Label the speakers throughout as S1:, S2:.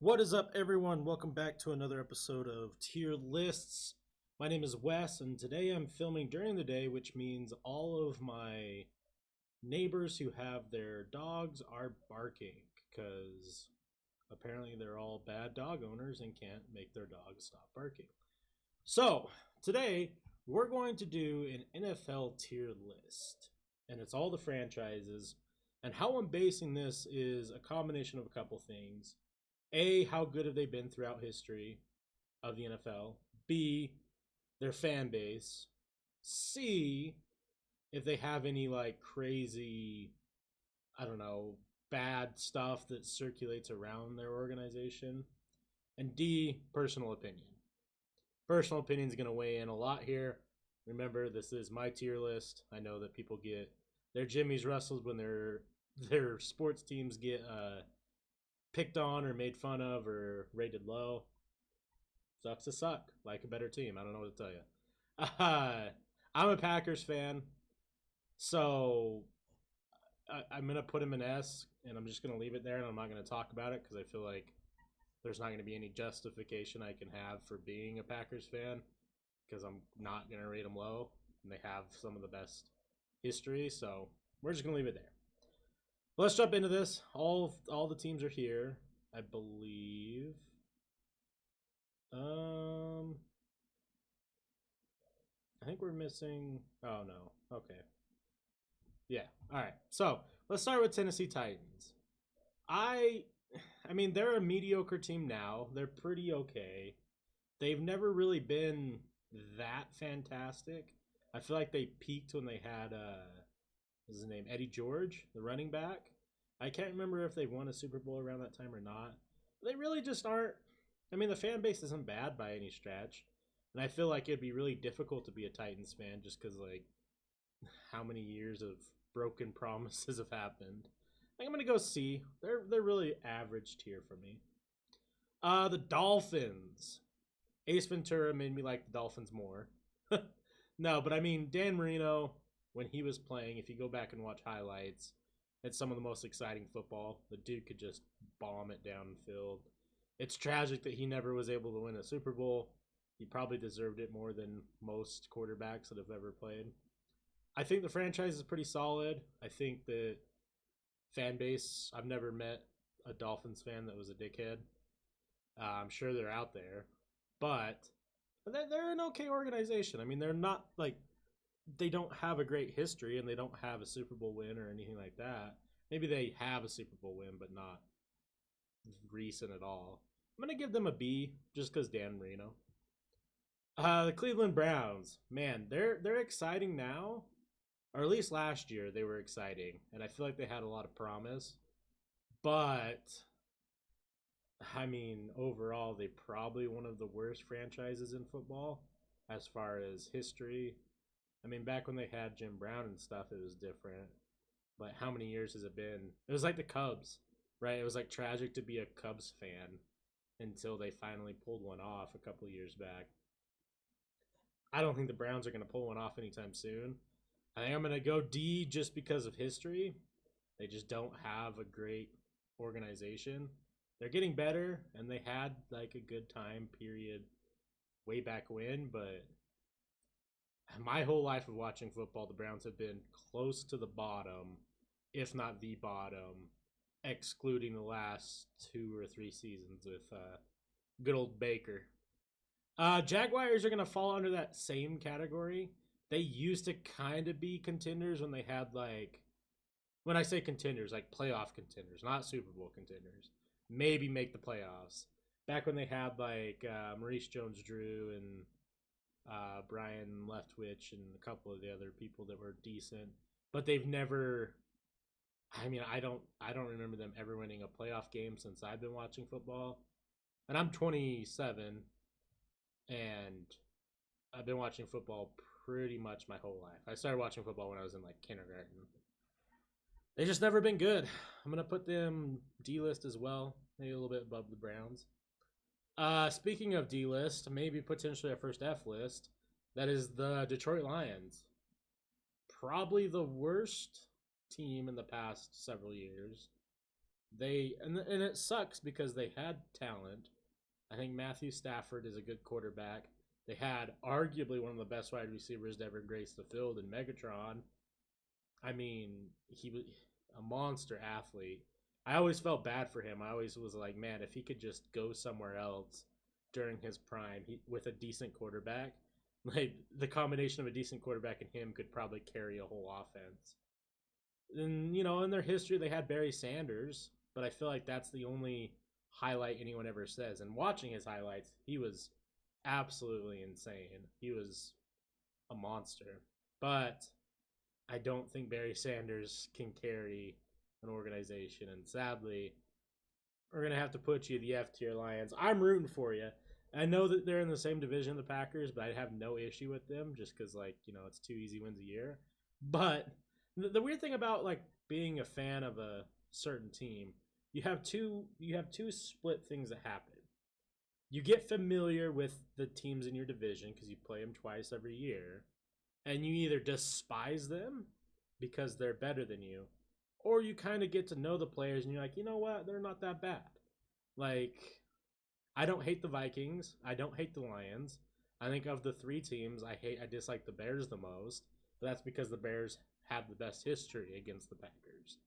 S1: What is up, everyone? Welcome back to another episode of Tier Lists. My name is Wes, and today I'm filming during the day, which means all of my neighbors who have their dogs are barking because apparently they're all bad dog owners and can't make their dogs stop barking. So, today we're going to do an NFL tier list, and it's all the franchises. And how I'm basing this is a combination of a couple things. A, how good have they been throughout history of the NFL? B, their fan base. C, if they have any like crazy, I don't know, bad stuff that circulates around their organization. And D, personal opinion. Personal opinion is going to weigh in a lot here. Remember, this is my tier list. I know that people get their jimmies rustled when their sports teams get picked on or made fun of or rated low. Sucks to suck. Like a better team. I don't know what to tell you. I'm a Packers fan, so I'm gonna put him in S, and I'm just gonna leave it there, and I'm not gonna talk about it because I feel like there's not gonna be any justification I can have for being a Packers fan because I'm not gonna rate them low, and they have some of the best history. So we're just gonna leave it there. Let's jump into this. All the teams are here, I believe. I think we're missing. Oh no. Okay. Yeah. All right. So let's start with Tennessee Titans. I, I mean, they're a mediocre team now. They're pretty okay. They've never really been that fantastic. I feel like they peaked when they had what's his name, Eddie George, the running back. I can't remember if they won a Super Bowl around that time or not. They really just aren't. I mean, the fan base isn't bad by any stretch, and I feel like it'd be really difficult to be a Titans fan just because like how many years of broken promises have happened. I think I'm gonna go C. They're really average tier for me. The Dolphins. Ace Ventura made me like the Dolphins more. No, but I mean Dan Marino when he was playing. If you go back and watch highlights, it's some of the most exciting football. The dude could just bomb it downfield. It's tragic that he never was able to win a Super Bowl. He probably deserved it more than most quarterbacks that have ever played. I think the franchise is pretty solid. I think that fan base, I've never met a Dolphins fan that was a dickhead. I'm sure they're out there, but they're an okay organization. I mean, they're not like they don't have a great history and they don't have a Super Bowl win or anything like that. Maybe they have a Super Bowl win, but not recent at all. I'm gonna give them a B just because Dan Marino. The Cleveland Browns, man, they're exciting now, or at least last year they were exciting, and I feel like they had a lot of promise. But I mean, overall, they probably one of the worst franchises in football as far as history. I mean, back when they had Jim Brown and stuff, it was different. But how many years has it been? It was like the Cubs, right? It was like tragic to be a Cubs fan until they finally pulled one off a couple of years back. I don't think the Browns are going to pull one off anytime soon. I think I'm going to go D just because of history. They just don't have a great organization. They're getting better, and they had like a good time period way back when, but my whole life of watching football, the Browns have been close to the bottom, if not the bottom, excluding the last 2 or 3 seasons with good old Baker. Jaguars are going to fall under that same category. They used to kind of be contenders when they had like, when I say contenders, like playoff contenders, not Super Bowl contenders. Maybe make the playoffs. Back when they had like Maurice Jones-Drew and Brian Leftwich and a couple of the other people that were decent, but they've never. I mean, I don't remember them ever winning a playoff game since I've been watching football, and I'm 27, and I've been watching football pretty much my whole life. I started watching football when I was in like kindergarten. They just never been good. I'm gonna put them D list as well, maybe a little bit above the Browns. Speaking of D list, maybe potentially our first F list. That is the Detroit Lions. Probably the worst team in the past several years. And it sucks because they had talent. I think Matthew Stafford is a good quarterback. They had arguably one of the best wide receivers to ever grace the field in Megatron. I mean, he was a monster athlete. I always felt bad for him. I always was like, man, if he could just go somewhere else during his prime with a decent quarterback, like the combination of a decent quarterback and him could probably carry a whole offense. And in their history, they had Barry Sanders, but I feel like that's the only highlight anyone ever says. And watching his highlights, he was absolutely insane. He was a monster. But I don't think Barry Sanders can carry an organization. And sadly, we're going to have to put you the F tier Lions. I'm rooting for you. I know that they're in the same division, the Packers, but I have no issue with them just because, it's 2 easy wins a year. But the weird thing about, being a fan of a certain team, you have two split things that happen. You get familiar with the teams in your division because you play them twice every year, and you either despise them because they're better than you, or you kind of get to know the players and you're like, you know what, they're not that bad. I don't hate the Vikings. I don't hate the Lions. I think of the 3 teams, I dislike the Bears the most, but that's because the Bears have the best history against the Packers.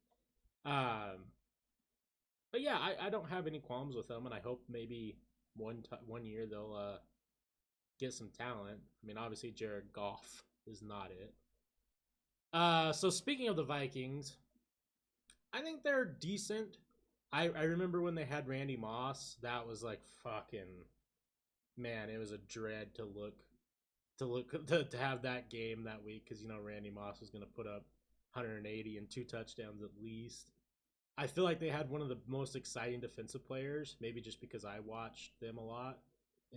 S1: But yeah, I don't have any qualms with them, and I hope maybe one year they'll get some talent. I mean, obviously Jared Goff is not it. So speaking of the Vikings, I think they're decent. I remember when they had Randy Moss. That was fucking, man, it was a dread to have that game that week because Randy Moss was going to put up 180 and 2 touchdowns at least. I feel like they had one of the most exciting defensive players, maybe just because I watched them a lot,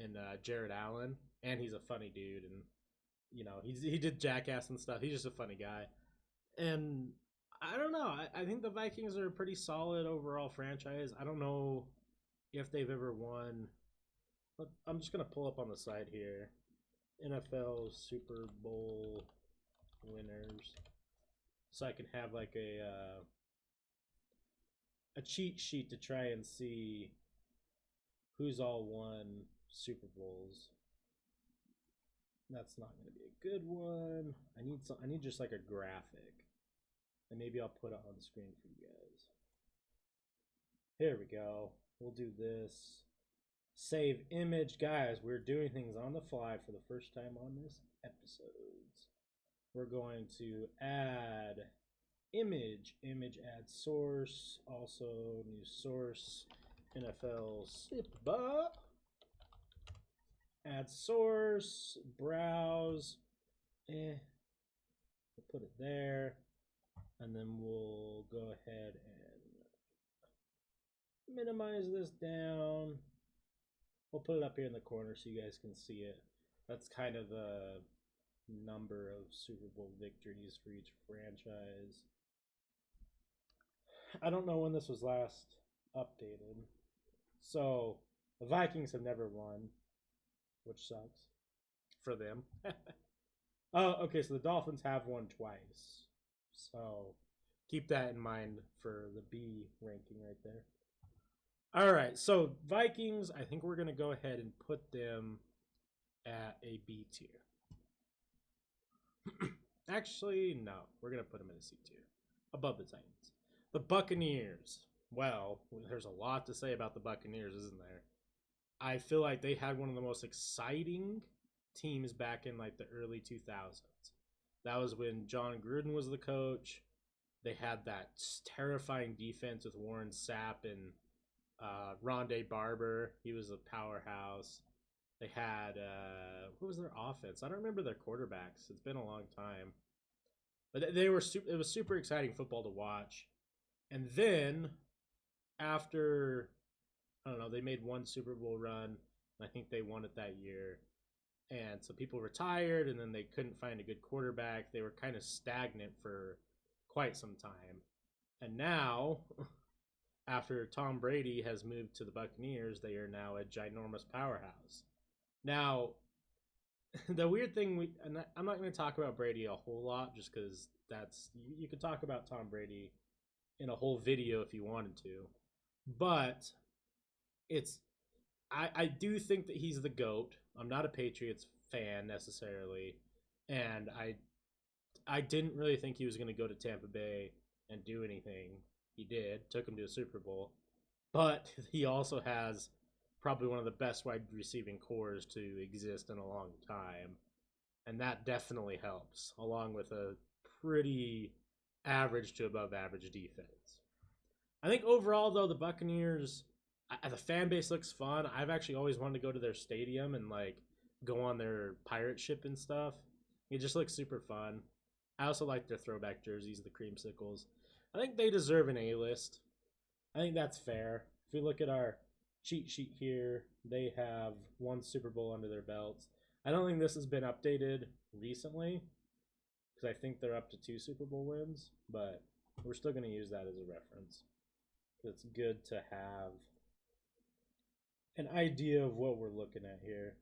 S1: and Jared Allen, and he's a funny dude, and he did Jackass and stuff. He's just a funny guy, and I don't know. I think the Vikings are a pretty solid overall franchise. I don't know if they've ever won. But I'm just gonna pull up on the side here, NFL Super Bowl winners, so I can have a cheat sheet to try and see who's all won Super Bowls. That's not gonna be a good one. I need just a graphic. And maybe I'll put it on the screen for you guys. Here we go. We'll do this. Save image. Guys, we're doing things on the fly for the first time on this episode. We're going to add image. Image add source. Also new source. NFL SIPBA. Add source. Browse. We'll put it there. And then we'll go ahead and minimize this down. We'll put it up here in the corner so you guys can see it. That's kind of the number of Super Bowl victories for each franchise. I don't know when this was last updated. So the Vikings have never won, which sucks for them. Oh, okay, so the Dolphins have won twice. So keep that in mind for the B ranking right there. All right, so Vikings, I think we're going to go ahead and put them at a B tier. Actually, no, we're going to put them in a C tier, above the Titans. The Buccaneers. Well, there's a lot to say about the Buccaneers, isn't there? I feel like they had one of the most exciting teams back in the early 2000s. That was when John Gruden was the coach. They had that terrifying defense with Warren Sapp and Rondé Barber. He was a powerhouse. They had what was their offense? I don't remember their quarterbacks. It's been a long time, but it was super exciting football to watch. And then after, I don't know, they made one Super Bowl run. I think they won it that year. And so people retired, and then they couldn't find a good quarterback. They were kind of stagnant for quite some time. And now, after Tom Brady has moved to the Buccaneers, they are now a ginormous powerhouse. Now, the weird thing, I'm not going to talk about Brady a whole lot just because you could talk about Tom Brady in a whole video if you wanted to. but it's I do think that he's the GOAT. I'm not a Patriots fan necessarily, and I didn't really think he was going to go to Tampa Bay and do anything. He did, took him to a Super Bowl, but he also has probably one of the best wide receiving cores to exist in a long time, and that definitely helps, along with a pretty average to above average defense. I think overall, though, the Buccaneers, the fan base looks fun. I've actually always wanted to go to their stadium and like go on their pirate ship and stuff. It just looks super fun. I also like their throwback jerseys, the creamsicles. I think they deserve an A list. I think that's fair. If we look at our cheat sheet here, they have one Super Bowl under their belts. I don't think this has been updated recently because I think they're up to 2 Super Bowl wins, but we're still going to use that as a reference. It's good to have an idea of what we're looking at here.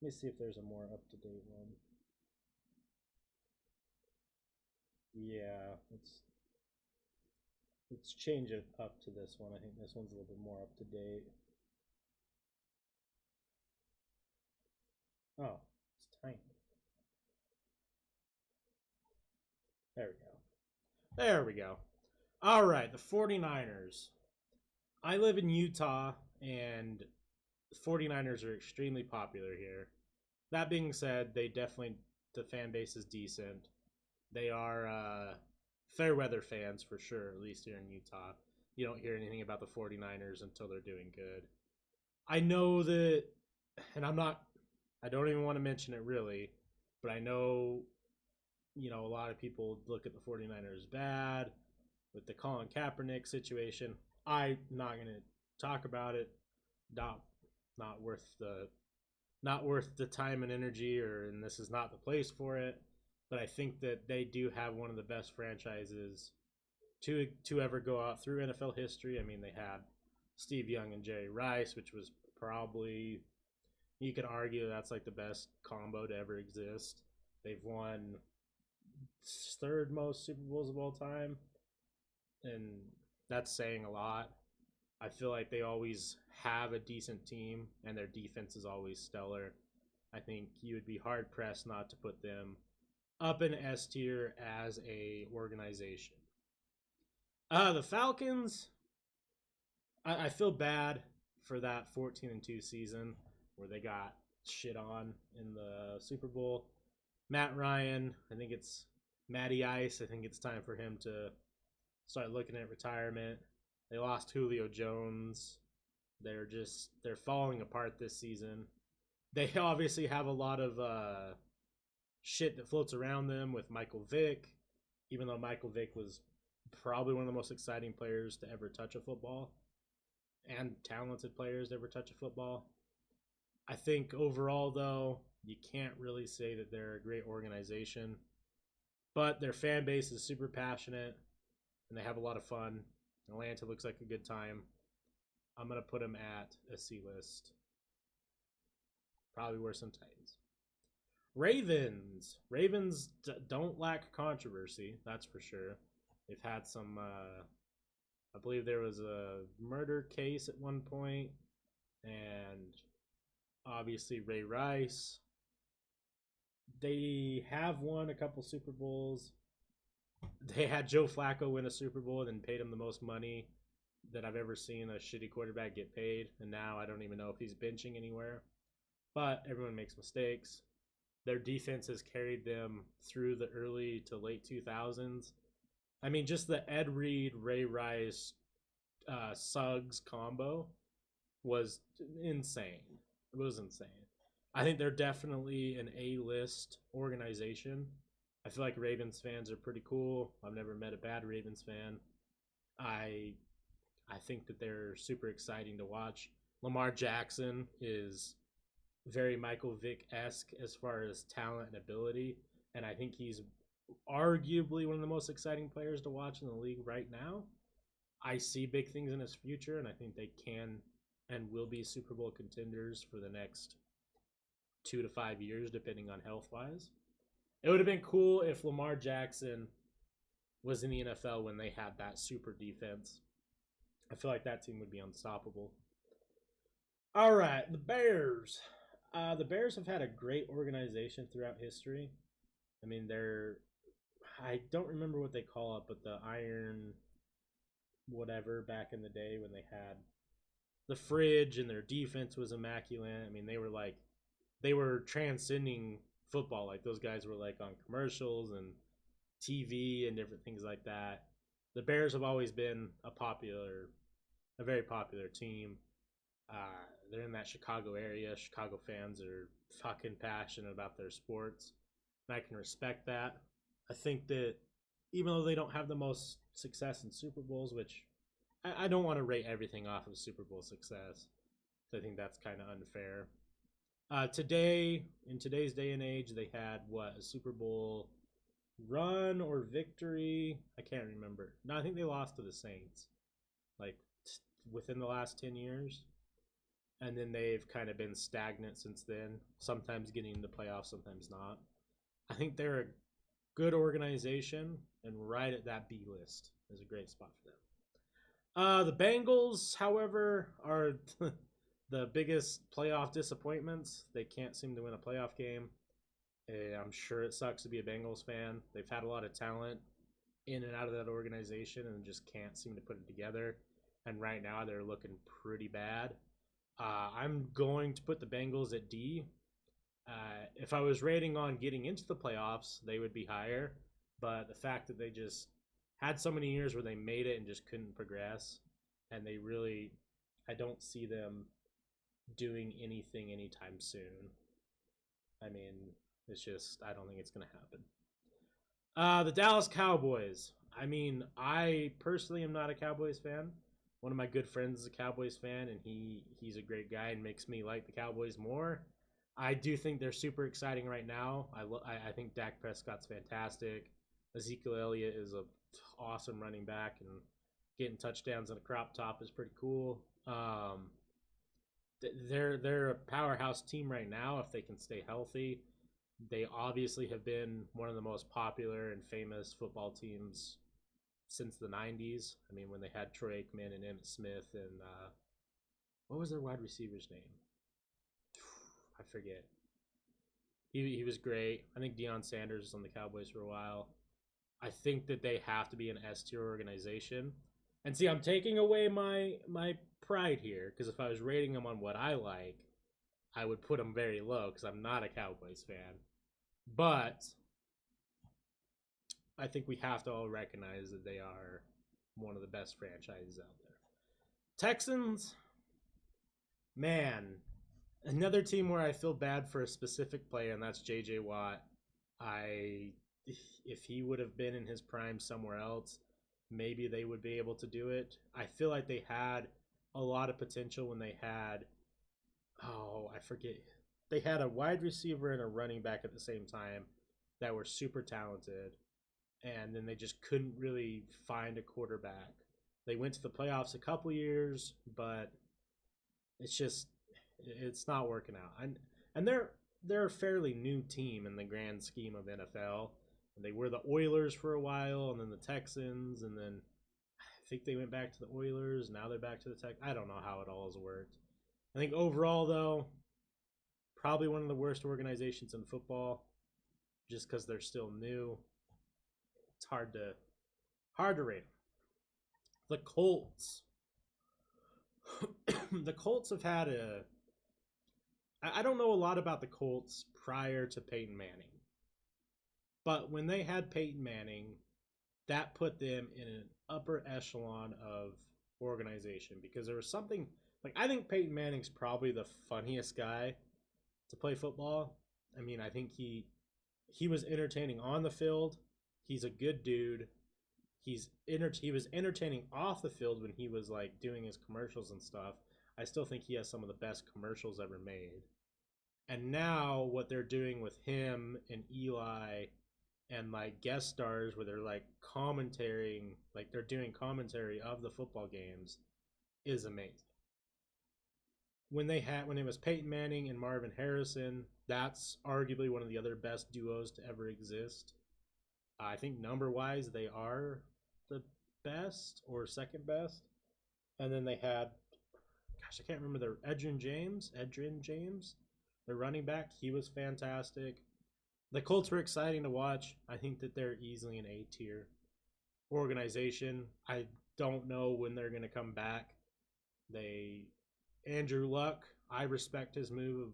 S1: Let me see if there's a more up-to-date one. Yeah, let's change it up to this one. I think this one's a little bit more up to date. Oh, it's tiny. There we go. There we go. All right, the 49ers. I live in Utah, and 49ers are extremely popular here. That being said, the fan base is decent. They are fair weather fans for sure, at least here in Utah. You don't hear anything about the 49ers until they're doing good. I know that, and I don't even want to mention it really, but I know, a lot of people look at the 49ers bad with the Colin Kaepernick situation. I'm not going to talk about it. Not, not worth the time and energy, and this is not the place for it. But I think that they do have one of the best franchises to ever go out through NFL history. I mean, they had Steve Young and Jerry Rice, which was probably, you could argue that's like the best combo to ever exist. They've won third most Super Bowls of all time, and that's saying a lot. I feel like they always have a decent team, and their defense is always stellar. I think you would be hard pressed not to put them up in S tier as a organization. The Falcons, I feel bad for that 14-2 season where they got shit on in the Super Bowl. Matt Ryan, I think it's Matty Ice. I think it's time for him to start looking at retirement. They lost Julio Jones. They're falling apart this season. They obviously have a lot of shit that floats around them with Michael Vick, even though Michael Vick was probably one of the most exciting players to ever touch a football and talented players to ever touch a football. I think overall, though, you can't really say that they're a great organization, but their fan base is super passionate and they have a lot of fun. Atlanta looks like a good time. I'm going to put them at a C list. Probably worse than Titans. Ravens. Ravens don't lack controversy, that's for sure. They've had some, I believe there was a murder case at one point, and obviously Ray Rice. They have won a couple Super Bowls. They had Joe Flacco win a Super Bowl and then paid him the most money that I've ever seen a shitty quarterback get paid. And now I don't even know if he's benching anywhere. But everyone makes mistakes. Their defense has carried them through the early to late 2000s. I mean, just the Ed Reed, Ray Rice, Suggs combo was insane. It was insane. I think they're definitely an A-list organization. I feel like Ravens fans are pretty cool. I've never met a bad Ravens fan. I think that they're super exciting to watch. Lamar Jackson is very Michael Vick-esque as far as talent and ability, and I think he's arguably one of the most exciting players to watch in the league right now. I see big things in his future, and I think they can and will be Super Bowl contenders for the next 2 to 5 years, depending on health-wise. It would have been cool if Lamar Jackson was in the NFL when they had that super defense. I feel like that team would be unstoppable. All right, the Bears. The Bears have had a great organization throughout history. I mean, I don't remember what they call it, but the Iron whatever back in the day when they had the fridge and their defense was immaculate. I mean, they were transcending football. Like those guys were like on commercials and TV and different things like that. The Bears have always been a very popular team. They're in that Chicago area. Chicago fans are fucking passionate about their sports, and I can respect that. I think that even though they don't have the most success in Super Bowls, which I don't want to rate everything off of Super Bowl success, I think that's kind of unfair. In today's day and age, they had a Super Bowl run or victory? I can't remember. No, I think they lost to the Saints, like within the last 10 years, and then they've kind of been stagnant since then. Sometimes getting into playoffs, sometimes not. I think they're a good organization, and right at that B list is a great spot for them. The Bengals, however, are the biggest playoff disappointments. They can't seem to win a playoff game. I'm sure it sucks to be a Bengals fan. They've had a lot of talent in and out of that organization and just can't seem to put it together. And right now they're looking pretty bad. I'm going to put the Bengals at D. If I was rating on getting into the playoffs, they would be higher. But the fact that they just had so many years where they made it and just couldn't progress, and I don't see them doing anything anytime soon. I mean, I don't think it's going to happen. The Dallas Cowboys. I mean, I personally am not a Cowboys fan. One of my good friends is a Cowboys fan, and he's a great guy and makes me like the Cowboys more. I do think they're super exciting right now. I think Dak Prescott's fantastic. Ezekiel Elliott is a awesome running back, and getting touchdowns in a crop top is pretty cool. They're a powerhouse team right now if they can stay healthy. They obviously have been one of the most popular and famous football teams since the 90s. I mean, when they had Troy Aikman and Emmitt Smith and what was their wide receiver's name? I forget. He was great. I think Deion Sanders was on the Cowboys for a while. I think that they have to be an S tier organization. And see, I'm taking away my pride here, because if I was rating them on what I like, I would put them very low because I'm not a Cowboys fan. But I think we have to all recognize that they are one of the best franchises out there. Texans, man, another team where I feel bad for a specific player, and that's J.J. Watt. If he would have been in his prime somewhere else, maybe they would be able to do it. I feel like they had a lot of potential when they had, I forget. They had a wide receiver and a running back at the same time that were super talented, and then they just couldn't really find a quarterback. They went to the playoffs a couple years, but it's not working out. And they're a fairly new team in the grand scheme of NFL. And they were the Oilers for a while, and then the Texans, and then I think they went back to the Oilers. Now they're back to the Texans. I don't know how it all has worked. I think overall, though, probably one of the worst organizations in football, just because they're still new. It's hard to rate them. The Colts. The Colts have had I don't know a lot about the Colts prior to Peyton Manning. But when they had Peyton Manning, that put them in an upper echelon of organization, because there was something like, I think Peyton Manning's probably the funniest guy to play football. I mean, I think he was entertaining on the field. He's a good dude. He was entertaining off the field when he was like doing his commercials and stuff. I still think he has some of the best commercials ever made. And now what they're doing with him and Eli and like guest stars where they're like commentating, like they're doing commentary of the football games, is amazing. When it was Peyton Manning and Marvin Harrison, that's arguably one of the other best duos to ever exist. I think number wise they are the best or second best. And then they had, gosh, I can't remember their Edrin James, their running back. He was fantastic. The Colts were exciting to watch. I think that they're easily an A tier organization. I don't know when they're going to come back. Andrew Luck, I respect his move of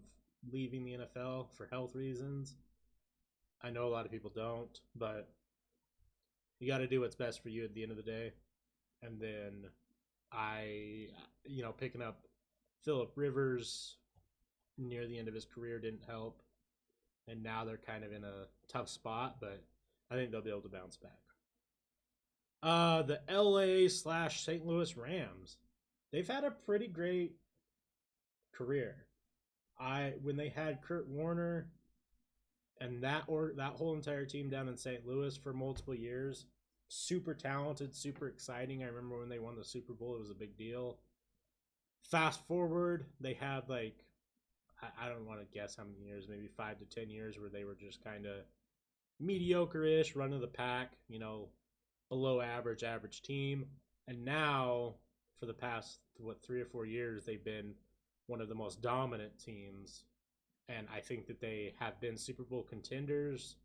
S1: leaving the NFL for health reasons. I know a lot of people don't, but you got to do what's best for you at the end of the day. And then picking up Phillip Rivers near the end of his career didn't help. And now they're kind of in a tough spot, but I think they'll be able to bounce back. The LA/St. Louis Rams. They've had a pretty great career. When they had Kurt Warner and that whole entire team down in St. Louis for multiple years, super talented, super exciting. I remember when they won the Super Bowl, it was a big deal. Fast forward, they had I don't want to guess how many years, maybe 5 to 10 years where they were just kind of mediocre-ish, run of the pack, below average team. And now, for the past, 3 or 4 years, they've been one of the most dominant teams. And I think that they have been Super Bowl contenders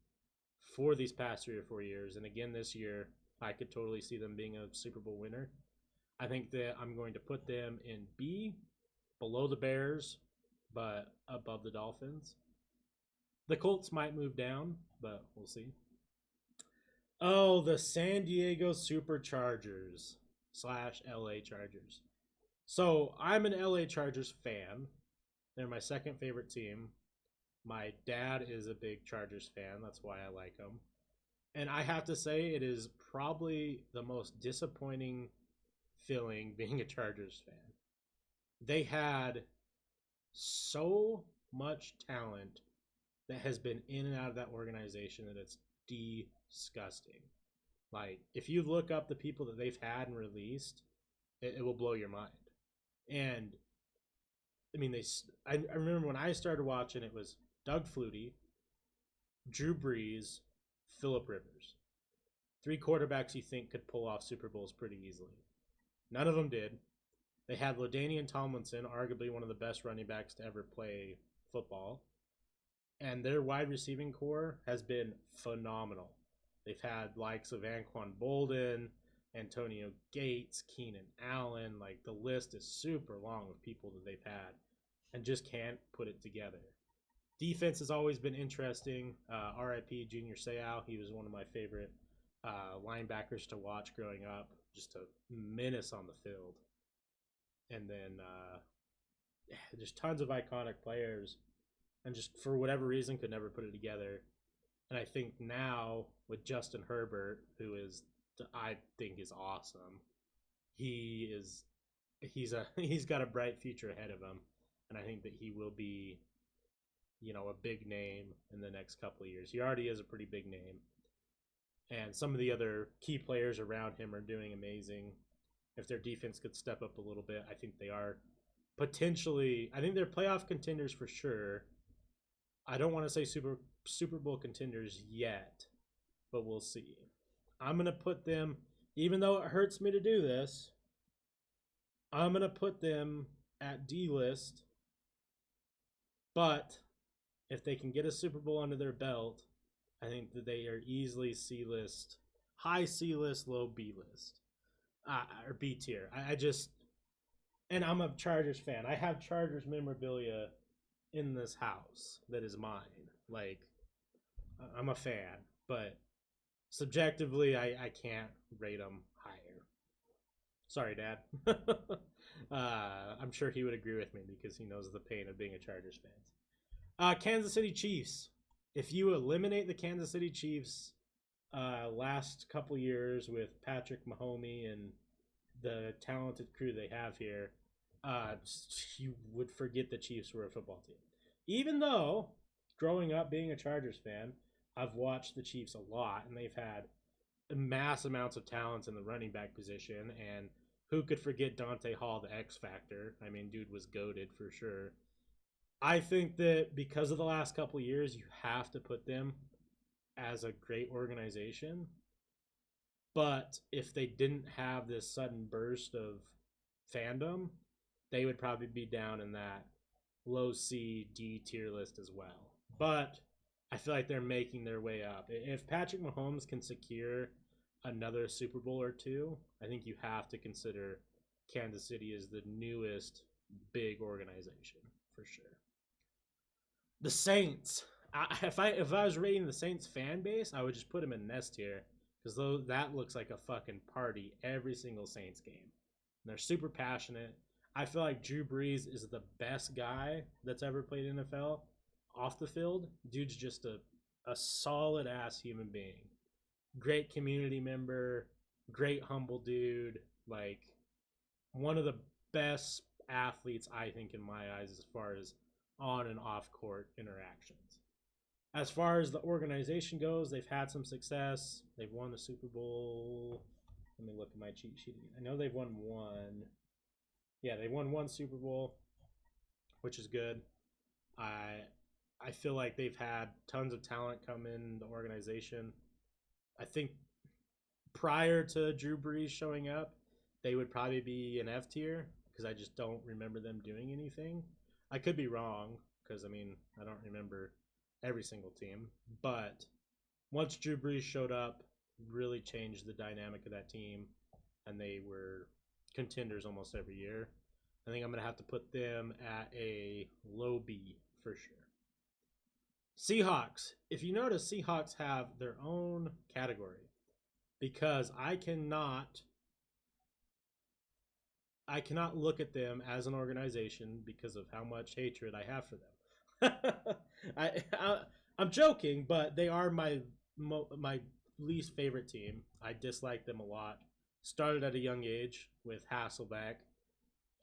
S1: for these past 3 or 4 years. And again, this year, I could totally see them being a Super Bowl winner. I think that I'm going to put them in B, below the Bears, but above the Dolphins. The Colts might move down, but we'll see. Oh, the San Diego Superchargers / LA Chargers. So I'm an LA Chargers fan. They're my second favorite team. My dad is a big Chargers fan. That's why I like them. And I have to say, it is probably the most disappointing feeling being a Chargers fan. They had so much talent that has been in and out of that organization that it's disgusting. If you look up the people that they've had and released, it will blow your mind. And I mean, I remember when I started watching, it was Doug Flutie, Drew Brees, Phillip Rivers. 3 quarterbacks you think could pull off Super Bowls pretty easily. None of them did. They had LaDainian Tomlinson, arguably one of the best running backs to ever play football. And their wide receiving core has been phenomenal. They've had likes of Anquan Bolden, Antonio Gates, Keenan Allen. The list is super long of people that they've had and just can't put it together. Defense has always been interesting. RIP Junior Seau. He was one of my favorite linebackers to watch growing up. Just a menace on the field. And then just tons of iconic players. And just for whatever reason could never put it together. And I think now with Justin Herbert, who I think is awesome. He's got a bright future ahead of him, and I think that he will be, a big name in the next couple of years. He already is a pretty big name, and some of the other key players around him are doing amazing. If their defense could step up a little bit, I think they are potentially. I think they're playoff contenders for sure. I don't want to say Super Bowl contenders yet, but we'll see. I'm going to put them, even though it hurts me to do this, I'm going to put them at D list. But if they can get a Super Bowl under their belt, I think that they are easily C list, high C list, low B list, or B tier. And I'm a Chargers fan. I have Chargers memorabilia in this house that is mine. I'm a fan, but subjectively, I can't rate them higher. Sorry, Dad. I'm sure he would agree with me because he knows the pain of being a Chargers fan. Kansas City Chiefs. If you eliminate the Kansas City Chiefs last couple years with Patrick Mahomes and the talented crew they have here, you would forget the Chiefs were a football team. Even though, growing up being a Chargers fan, I've watched the Chiefs a lot, and they've had mass amounts of talent in the running back position, and who could forget Dante Hall, the X Factor? I mean, dude was goated for sure. I think that because of the last couple of years, you have to put them as a great organization. But if they didn't have this sudden burst of fandom, they would probably be down in that low C, D tier list as well. But I feel like they're making their way up. If Patrick Mahomes can secure another Super Bowl or two, I think you have to consider Kansas City is the newest big organization for sure. The Saints. If I was rating the Saints fan base, I would just put them in nest here because that looks like a fucking party every single Saints game. And they're super passionate. I feel like Drew Brees is the best guy that's ever played NFL off the field. Dude's just a solid ass human being. Great community member, great humble dude, like one of the best athletes I think in my eyes as far as on and off court interactions. As far as the organization goes, they've had some success. They've won the Super Bowl. Let me look at my cheat sheet again. I know they've won one. Yeah, they won one Super Bowl, which is good. I feel like they've had tons of talent come in the organization. I think prior to Drew Brees showing up, they would probably be an F tier because I just don't remember them doing anything. I could be wrong because, I mean, I don't remember every single team. But once Drew Brees showed up, really changed the dynamic of that team, and they were contenders almost every year. I think I'm going to have to put them at a low B for sure. Seahawks. If you notice, Seahawks have their own category because I cannot look at them as an organization because of how much hatred I have for them. I'm joking, but they are my least favorite team. I dislike them a lot. Started at a young age with Hasselbeck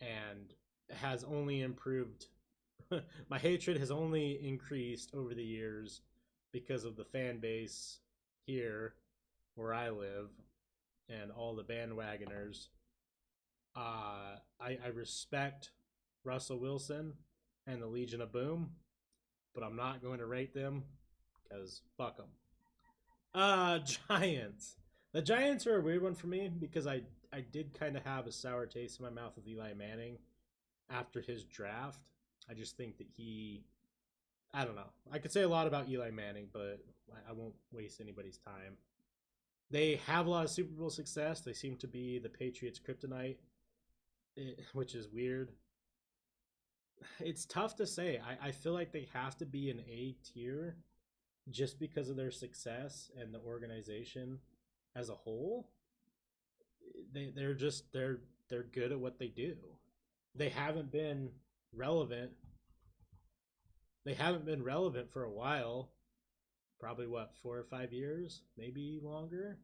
S1: and has only improved. My hatred has only increased over the years because of the fan base here where I live and all the bandwagoners. I respect Russell Wilson and the Legion of Boom, but I'm not going to rate them because fuck them. Giants. The Giants are a weird one for me because I did kind of have a sour taste in my mouth with Eli Manning after his draft. I just think that I don't know. I could say a lot about Eli Manning, but I won't waste anybody's time. They have a lot of Super Bowl success. They seem to be the Patriots' kryptonite, which is weird. It's tough to say. I feel like they have to be an A tier just because of their success and the organization as a whole. They're good at what they do. They haven't been relevant. They haven't been relevant for a while. Probably 4 or 5 years, maybe longer.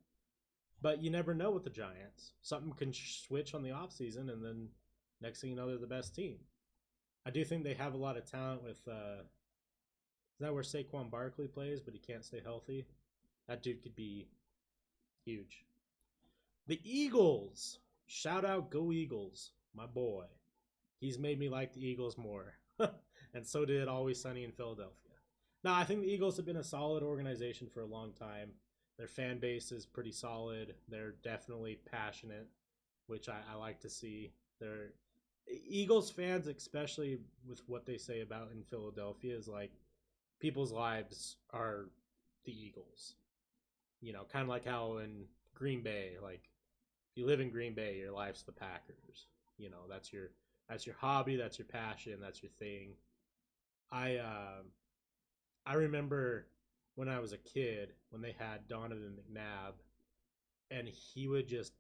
S1: But you never know with the Giants. Something can switch on the offseason, and then next thing you know, they're the best team. I do think they have a lot of talent with is that where Saquon Barkley plays, but he can't stay healthy? That dude could be huge. The Eagles. Shout out, go Eagles, my boy. He's made me like the Eagles more. And so did Always Sunny in Philadelphia. Now, I think the Eagles have been a solid organization for a long time. Their fan base is pretty solid. They're definitely passionate, which I like to see. They're Eagles fans, especially with what they say about in Philadelphia, is like people's lives are the Eagles. You know, kind of like how in Green Bay, like if you live in Green Bay, your life's the Packers. You know, that's your hobby, that's your passion, that's your thing. I remember when I was a kid when they had Donovan McNabb, and he would just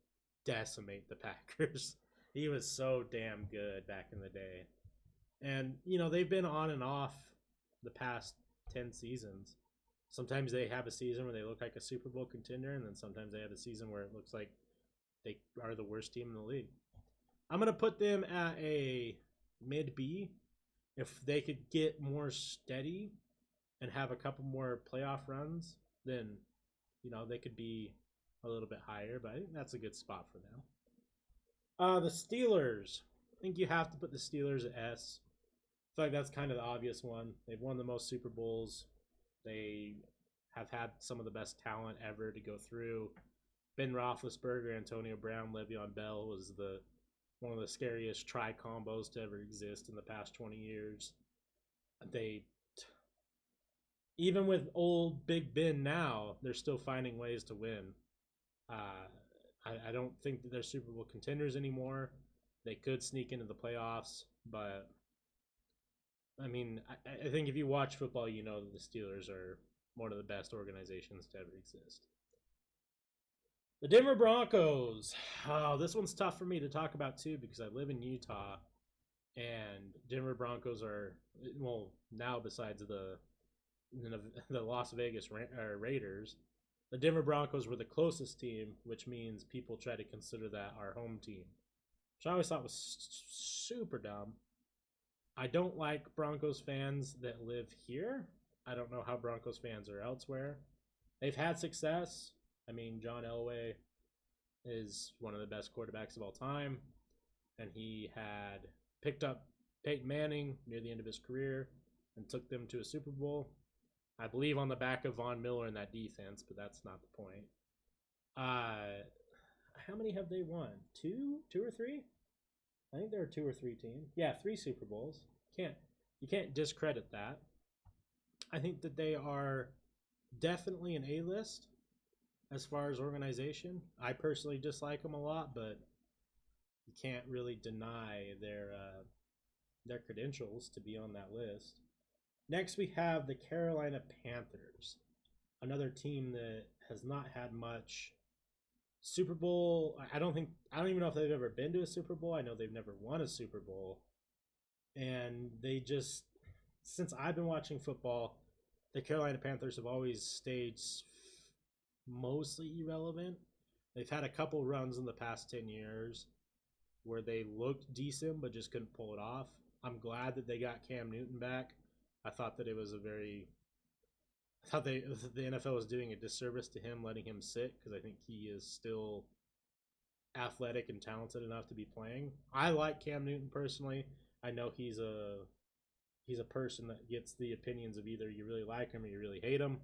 S1: decimate the Packers. He was so damn good back in the day. And, you know, they've been on and off the past 10 seasons. Sometimes they have a season where they look like a Super Bowl contender, and then sometimes they have a season where it looks like they are the worst team in the league. I'm going to put them at a mid B. If they could get more steady and have a couple more playoff runs, then, you know, they could be a little bit higher, but I think that's a good spot for them. The Steelers. I think you have to put the Steelers at S. I feel like that's kind of the obvious one. They've won the most Super Bowls. They have had some of the best talent ever to go through. Ben Roethlisberger, Antonio Brown, Le'Veon Bell was the one of the scariest try combos to ever exist in the past 20 years. They, even with old Big Ben now, they're still finding ways to win. I don't think that they're Super Bowl contenders anymore. They could sneak into the playoffs, but I mean, I think if you watch football, you know that the Steelers are one of the best organizations to ever exist. The Denver Broncos. Oh, this one's tough for me to talk about too because I live in Utah, and Denver Broncos are, well, now besides the Las Vegas Raiders, the Denver Broncos were the closest team, which means people try to consider that our home team, which I always thought was super dumb. I don't like Broncos fans that live here. I don't know how Broncos fans are elsewhere. They've had success. I mean, John Elway is one of the best quarterbacks of all time, and he had picked up Peyton Manning near the end of his career and took them to a Super Bowl. I believe on the back of Von Miller in that defense, but that's not the point. How many have they won? Two or three? I think there are 2 or 3 teams. Yeah, 3 Super Bowls. You can't discredit that. I think that they are definitely an A-list as far as organization. I personally dislike them a lot, but you can't really deny their credentials to be on that list. Next, we have the Carolina Panthers, another team that has not had much Super Bowl. I don't even know if they've ever been to a Super Bowl. I know they've never won a Super Bowl. And they just, since I've been watching football, the Carolina Panthers have always stayed mostly irrelevant. They've had a couple runs in the past 10 years where they looked decent but just couldn't pull it off. I'm glad that they got Cam Newton back. I thought that it was the NFL was doing a disservice to him letting him sit because I think he is still athletic and talented enough to be playing. I like Cam Newton personally. I know he's a person that gets the opinions of either you really like him or you really hate him.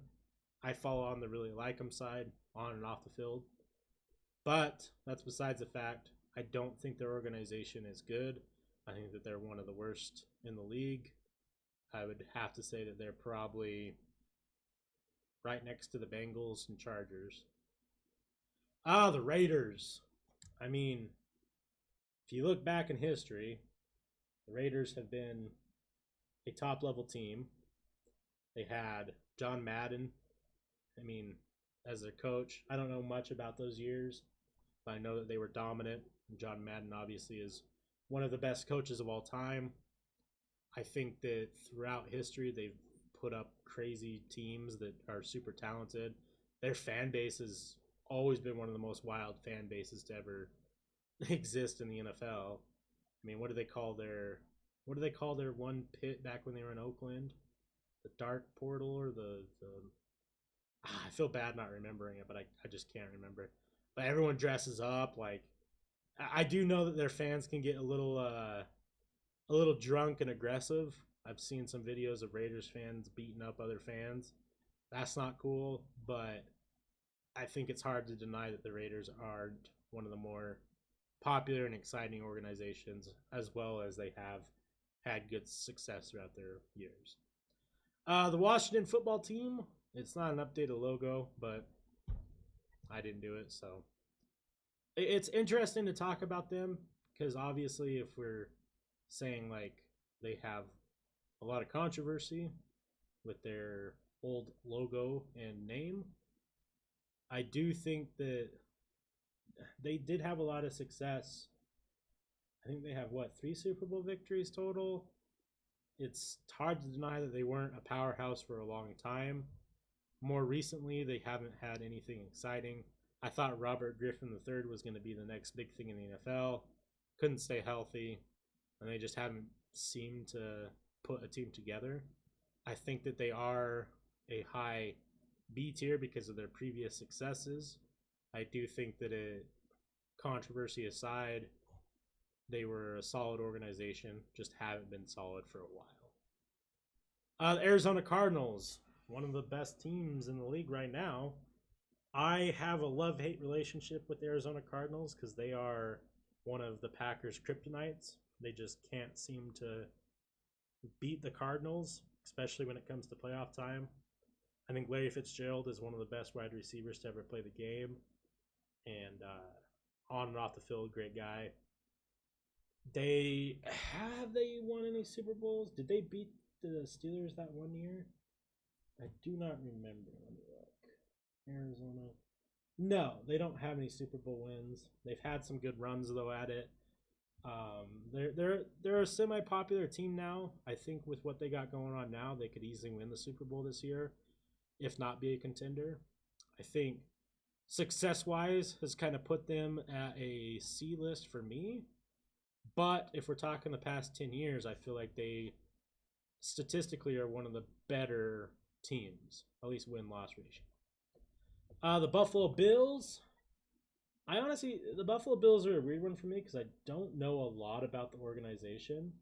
S1: I fall on the really like him side on and off the field. But that's besides the fact. I don't think their organization is good. I think that they're one of the worst in the league. I would have to say that they're probably right next to the Bengals and Chargers. The Raiders. I mean, if you look back in history, the Raiders have been a top-level team. They had John Madden, as their coach. I don't know much about those years, but I know that they were dominant. John Madden obviously is one of the best coaches of all time. I think that throughout history, they've put up crazy teams that are super talented. Their fan base has always been one of the most wild fan bases to ever exist in the NFL. What do they call their one pit back when they were in Oakland? The Dark Portal or I feel bad not remembering it, but I just can't remember. But everyone dresses up like. I do know that their fans can get a little drunk and aggressive. I've seen some videos of Raiders fans beating up other fans. That's not cool, but I think it's hard to deny that the Raiders aren't one of the more popular and exciting organizations, as well as they have had good success throughout their years. The Washington football team, it's not an updated logo, but I didn't do it, so it's interesting to talk about them because obviously if we're saying like they have a lot of controversy with their old logo and name, I do think that they did have a lot of success. I think they have 3 Super Bowl victories total. It's hard to deny that they weren't a powerhouse for a long time. More recently, they haven't had anything exciting. I thought Robert Griffin III was going to be the next big thing in the NFL. Couldn't stay healthy, and they just haven't seemed to put a team together. I think that they are a high B tier because of their previous successes. I do think that controversy aside, they were a solid organization, just haven't been solid for a while. The Arizona Cardinals, one of the best teams in the league right now. I have a love-hate relationship with the Arizona Cardinals because they are one of the Packers' kryptonites. They just can't seem to beat the Cardinals, especially when it comes to playoff time. I think Larry Fitzgerald is one of the best wide receivers to ever play the game, and on and off the field, great guy. They won any Super Bowls? Did they beat the Steelers that one year? I do not remember. Let me look. Arizona. No, they don't have any Super Bowl wins. They've had some good runs though at it. They're a semi-popular team now. I think with what they got going on now, they could easily win the Super Bowl this year, if not be a contender. I think success-wise has kind of put them at a C list for me. But if we're talking the past 10 years, I feel like they statistically are one of the better teams, at least win-loss ratio. The Buffalo Bills. The Buffalo Bills are a weird one for me because I don't know a lot about the organization.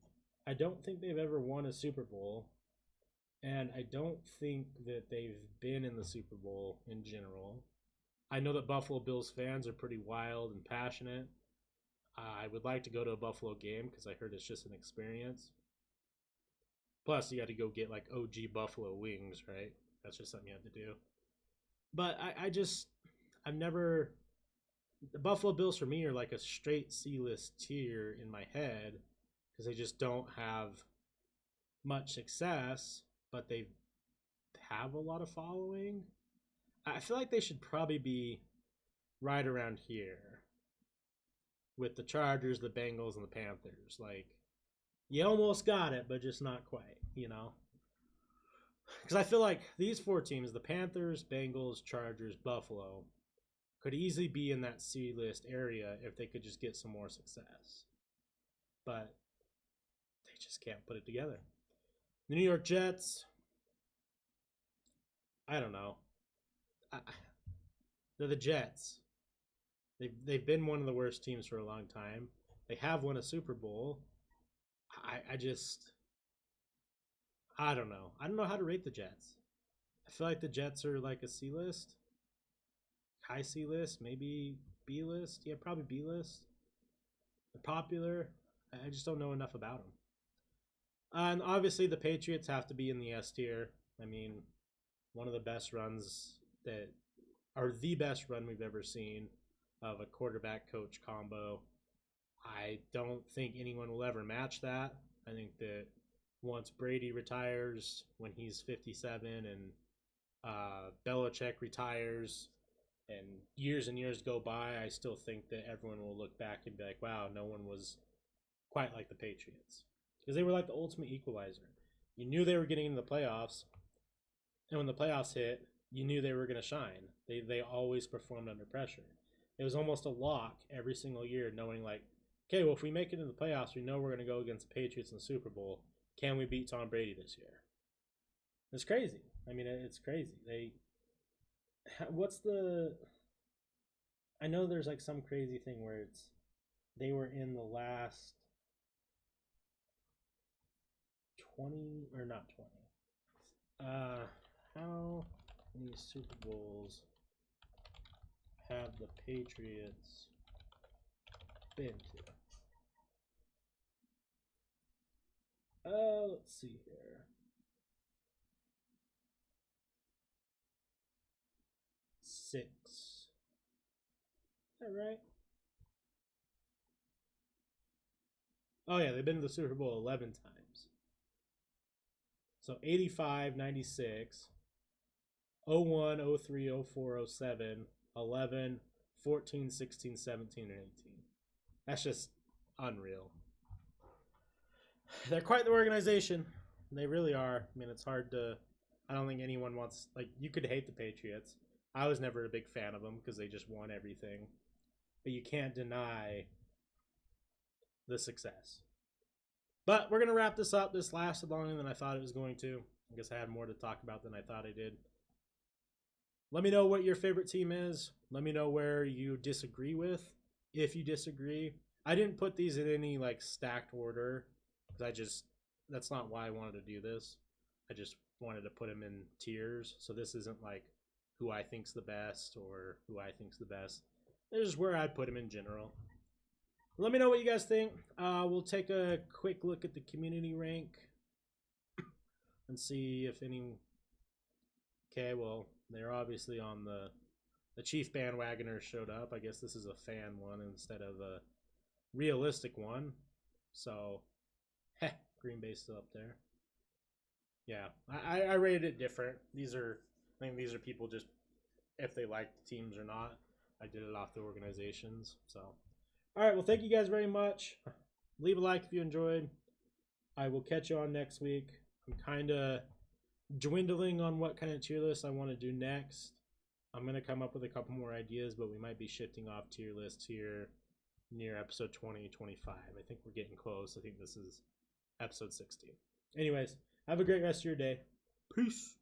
S1: I don't think they've ever won a Super Bowl. And I don't think that they've been in the Super Bowl in general. I know that Buffalo Bills fans are pretty wild and passionate. I would like to go to a Buffalo game because I heard it's just an experience. Plus, you got to go get like OG Buffalo wings, right? That's just something you have to do. But I've never. The Buffalo Bills for me are like a straight C-list tier in my head because they just don't have much success, but they have a lot of following. I feel like they should probably be right around here with the Chargers, the Bengals, and the Panthers. Like, you almost got it, but just not quite, you know? Because I feel like these four teams, the Panthers, Bengals, Chargers, Buffalo, could easily be in that C-list area if they could just get some more success. But they just can't put it together. The New York Jets, I don't know. They're the Jets. They've been one of the worst teams for a long time. They have won a Super Bowl. I don't know. I don't know how to rate the Jets. I feel like the Jets are like a C-list. High C-list, maybe B-list. Yeah, probably B-list. They're popular. I just don't know enough about them. And obviously the Patriots have to be in the S tier. I mean, one of the best runs that are the best run we've ever seen of a quarterback coach combo. I don't think anyone will ever match that. I think that once Brady retires when he's 57 and Belichick retires and years go by, I still think that everyone will look back and be like, wow, no one was quite like the Patriots. Because they were like the ultimate equalizer. You knew they were getting into the playoffs, and when the playoffs hit, you knew they were going to shine. They always performed under pressure. It was almost a lock every single year, knowing like, okay, well, if we make it into the playoffs, we know we're going to go against the Patriots in the Super Bowl. Can we beat Tom Brady this year? It's crazy. I mean, it's crazy. I know there's like some crazy thing where they were in the last 20 or not 20. How many Super Bowls have the Patriots been to? Let's see here. 6. Is that right? Oh yeah, they've been to the Super Bowl 11 times. So 85, 96, 01, 03, 04, 07, 11, 14, 16, 17, and 18. That's just unreal. They're quite the organization. They really are. I mean, it's hard to... I don't think anyone wants... Like, you could hate the Patriots. I was never a big fan of them because they just won everything. But you can't deny the success. But we're going to wrap this up. This lasted longer than I thought it was going to. I guess I had more to talk about than I thought I did. Let me know what your favorite team is. Let me know where you disagree with, if you disagree. I didn't put these in any like stacked order because that's not why I wanted to do this. I just wanted to put them in tiers. So this isn't like who I think's the best or who I think's the best. This is where I'd put them in general. Let me know what you guys think. We'll take a quick look at the community rank and see if any. Okay, well, they're obviously on the Chief bandwagoners showed up. I guess this is a fan one instead of a realistic one. So, Green Bay's still up there. Yeah, I rated it different. I think these are people just if they like the teams or not. I did it off the organizations. So, all right. Well, thank you guys very much. Leave a like if you enjoyed. I will catch you on next week. I'm kind of dwindling on what kind of tier list I want to do next. I'm going to come up with a couple more ideas, but we might be shifting off tier lists here near episode 20, 25. I think we're getting close. I think this is episode 60. Anyways, have a great rest of your day. Peace.